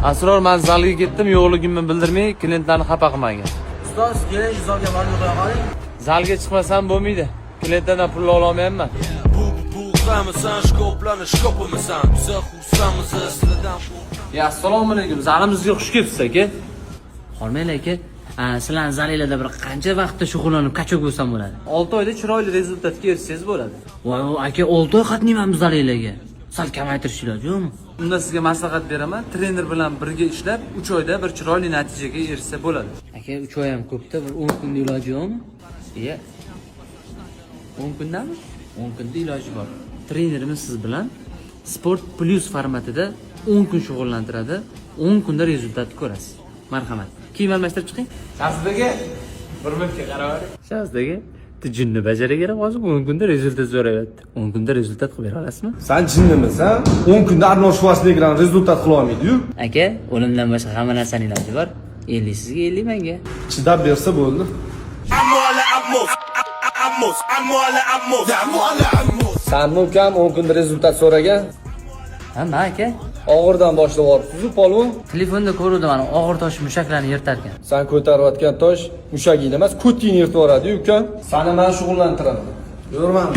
Asror, men zalga ketdim, yo'qligimni bildirmay, klientlarni xafa qilmagan. Ustoz, keling zalga borib qo'ya qoling. Zalga chiqmasam bo'lmaydi. Klientlardan pul ola olmayapman. Assalomu alaykum. Zalimizga xush kelibsiz aka. Hormaylar aka. Sizlarning zalinglarda bir qancha vaqtda shug'ullanib kachok bo'lsam bo'ladi? 6 oyda chiroyli rezultatga erishsangiz bo'ladi. Voy, aka 6 oy qatnayman zalinglarga. Sal kamaytirish iloji yo'qmi? Unda sizga maslahat beraman. Trener bilan birga ishlab, 3 oyda bir chiroyli natijaga erishsa bo'ladi. Aka 3 oy ham ko'pda, bir 10 kunda iloji yo'qmi? Iya. 10 kundami? 10 kunda iloji bor. Trenerimiz siz bilan Sport Plus formatida 10 kun shug'ullantiradi. 10 kunda rezultat ko'rasiz. Marhamat. Kiyim almashtirib chiqing. Shahzodaga 1 minutga qarab. Shahzodaga jinni bajaraga hozir 10 kunda rezultat so'rayapti. 10 kunda rezultat qilib bera olasizmi? Sen jinnimisan? 10 kunda Arnold Schwarzeneggerdan rezultat qila olmaydi-yu. Aka, o'limdan boshqa hamma narsaning iloji bor. 50 sizga, 50 menga. Chidab bersa bo'ldi. Sanmi ukam 10 kunda rezultat so'ragan? Hamma aka. Og'irdan boshlab o'tibsiz, polvon. Telefonda ko'rdim, ana og'ir tosh mushaklarni yirtar ekan. Sen ko'tarayotgan tosh mushagingni emas, ko'tingni yirtib yuboradi-yu ukam. Seni men shug'ullantiraman. Yurman.